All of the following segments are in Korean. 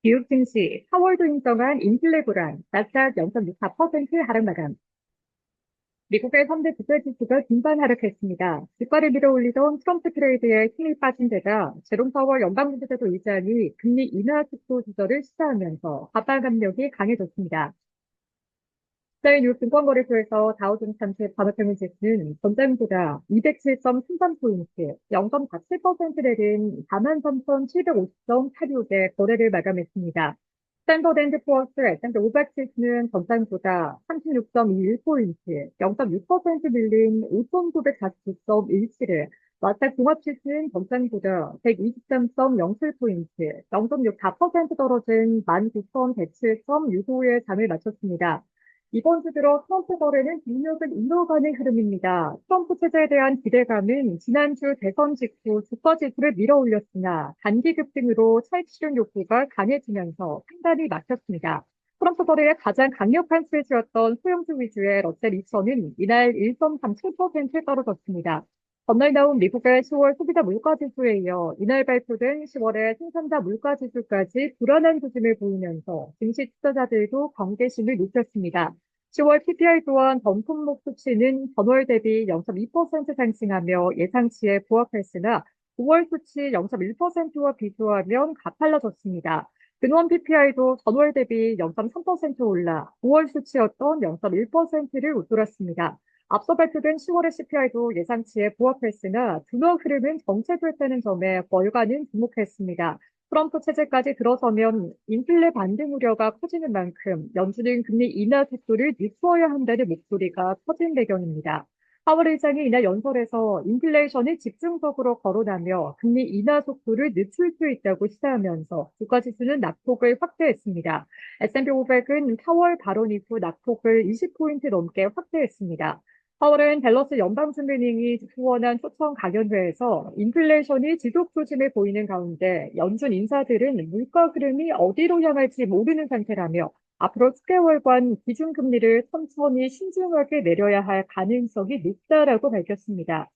미국 증시 4월도 인정한 인플레 불안, 나스닥 0.64% 하락 마감. 미국의 3대 국제지수가 등반 하락했습니다. 주가를 밀어올리던 트럼프 트레이드에 힘이 빠진 데다 제롬 파월 연방준비제도 의장이 금리 인하 속도 조절을 시사하면서 하방 압력이 강해졌습니다. 시장 뉴욕 증권거래소에서 다우존스 산체 반도체물 지수는 전장보다 207.33포인트, 0.47% 내린 43,750.86대 거래를 마감했습니다. 스탠더드 앤드 푸어스 S&P 500 지수는 전장보다 36.21포인트, 0.6% 밀린 5,949.17을, 나스닥 종합지수는 전장보다 123.07포인트, 0.64% 떨어진 19,107.65의 장을 마쳤습니다. 이번 주 들어 트럼프 거래는 능력을 잃어가는 흐름입니다. 트럼프 체제에 대한 기대감은 지난주 대선 직후 주가 지수를 밀어올렸으나 단기 급등으로 차익 실현 욕구가 강해지면서 판단이 막혔습니다. 트럼프 거래의 가장 강력한 수혜주였던 소형주 위주의 러셀 2000은 이날 1.37% 떨어졌습니다. 전날 나온 미국의 10월 소비자 물가지수에 이어 이날 발표된 10월의 생산자 물가지수까지 불안한 조짐을 보이면서 증시 투자자들도 경계심을 높였습니다. 10월 PPI 또한 전 품목 수치는 전월 대비 0.2% 상승하며 예상치에 부합했으나 9월 수치 0.1%와 비교하면 가팔라졌습니다. 근원 PPI도 전월 대비 0.3% 올라 9월 수치였던 0.1%를 웃돌았습니다. 앞서 발표된 10월의 CPI도 예상치에 부합했으나 둔화 흐름은 정체됐다는 점에 월가는 주목했습니다. 트럼프 체제까지 들어서면 인플레 반등 우려가 커지는 만큼 연준은 금리 인하 속도를 늦추어야 한다는 목소리가 커진 배경입니다. 하월 의장이 이날 연설에서 인플레이션을 집중적으로 거론하며 금리 인하 속도를 늦출 수 있다고 시사하면서 주가 지수는 낙폭을 확대했습니다. S&P 500은 4월 발언 이후 낙폭을 20포인트 넘게 확대했습니다. 파월은 댈러스 연방준비은행이 후원한 초청 강연회에서 인플레이션이 지속 조짐을 보이는 가운데 연준 인사들은 물가 흐름이 어디로 향할지 모르는 상태라며 앞으로 10개월간 기준금리를 천천히 신중하게 내려야 할 가능성이 높다라고 밝혔습니다.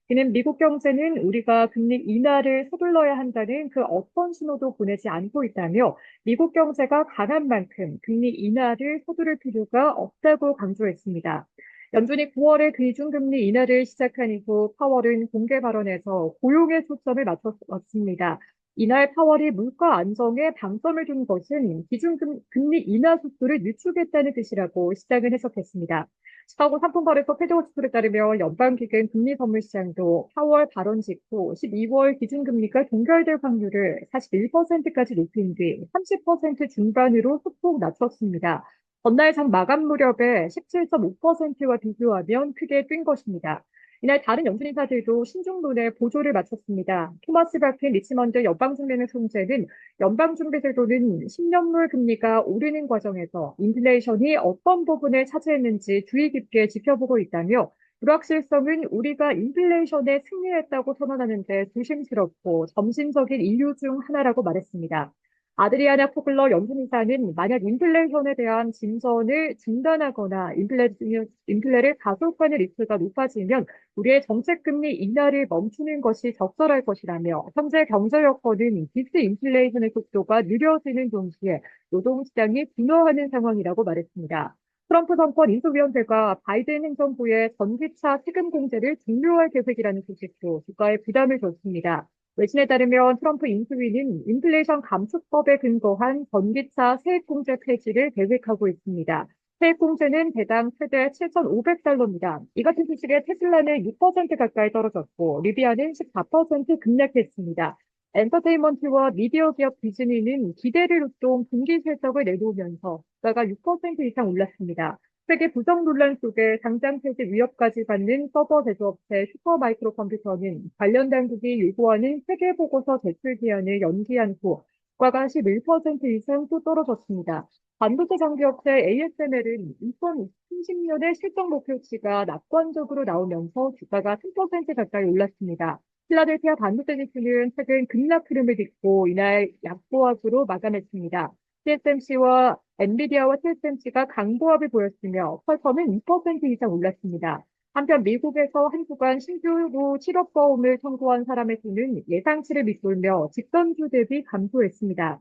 그는 미국 경제는 우리가 금리 인하를 서둘러야 한다는 그 어떤 신호도 보내지 않고 있다며 미국 경제가 강한 만큼 금리 인하를 서두를 필요가 없다고 강조했습니다. 연준이 9월에 기준금리 인하를 시작한 이후 파월은 공개 발언에서 고용에 초점을 맞췄습니다. 이날 파월이 물가 안정에 방점을 둔 것은 기준금리 인하 속도를 늦추겠다는 뜻이라고 시장은 해석했습니다. 시카고 상품거래소 페드워치에 따르면 연방기금 금리 선물 시장도 4월 발언 직후 12월 기준금리가 동결될 확률을 41%까지 높인 뒤 30% 중반으로 소폭 낮췄습니다. 전날 장 마감 무렵에 17.5%와 비교하면 크게 뛴 것입니다. 이날 다른 연준 인사들도 신중론에 보조를 마쳤습니다. 토마스 바킨 리치먼드 연방준비은행 총재는 연방준비제도는 10년물 금리가 오르는 과정에서 인플레이션이 어떤 부분을 차지했는지 주의 깊게 지켜보고 있다며 불확실성은 우리가 인플레이션에 승리했다고 선언하는데 조심스럽고 점진적인 이유 중 하나라고 말했습니다. 아드리아나 포글러 연구이사는 만약 인플레이션에 대한 진전을 중단하거나 인플레를 가속화하는 리스크가 높아지면 우리의 정책금리 인하를 멈추는 것이 적절할 것이라며 현재 경제 여건은 디스인플레이션의 속도가 느려지는 동시에 노동시장이 둔화하는 상황이라고 말했습니다. 트럼프 정권 인수위원회가 바이든 행정부의 전기차 세금 공제를 종료할 계획이라는 소식도 주가에 부담을 줬습니다. 외신에 따르면 트럼프 인수위는 인플레이션 감축법에 근거한 전기차 세액공제 폐지를 계획하고 있습니다. 세액공제는 대당 최대 7,500달러입니다. 이 같은 소식에 테슬라는 6% 가까이 떨어졌고 리비아는 14% 급락했습니다. 엔터테인먼트와 미디어 기업 디즈니는 기대를 웃돈 분기 실적을 내놓으면서 주가가 6% 이상 올랐습니다. 세계 부정 논란 속에 당장 폐지 위협까지 받는 서버 제조업체 슈퍼마이크로 컴퓨터는 관련 당국이 요구하는 세계 보고서 제출 기한을 연기한 후 주가가 11% 이상 또 떨어졌습니다. 반도체 장비업체 ASML은 2030년의 실적 목표치가 낙관적으로 나오면서 주가가 3% 가까이 올랐습니다. 필라델피아 반도체 지수는 최근 급락 흐름을 딛고 이날 약보합으로 마감했습니다. TSMC와 엔비디아와 TSMC가 강보합을 보였으며 퀄컴은 2% 이상 올랐습니다. 한편 미국에서 한 주간 신규 실업보험을 청구한 사람의 수는 예상치를 밑돌며 직전주 대비 감소했습니다.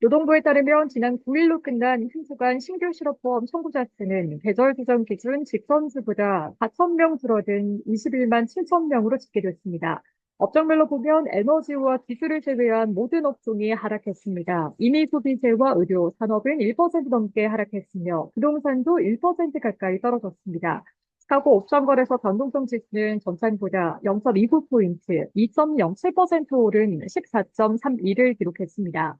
노동부에 따르면 지난 9일로 끝난 한 주간 신규 실업보험 청구자 수는 계절 조정 기준 직전주보다 4,000명 줄어든 21만 7천 명으로 집계됐습니다. 업종별로 보면 에너지와 기술을 제외한 모든 업종이 하락했습니다. 이미 소비재와 의료, 산업은 1% 넘게 하락했으며 부동산도 1% 가까이 떨어졌습니다. 시카고 옵션거래소 변동성 지수는 전장보다 0.29포인트, 2.07% 오른 14.32를 기록했습니다.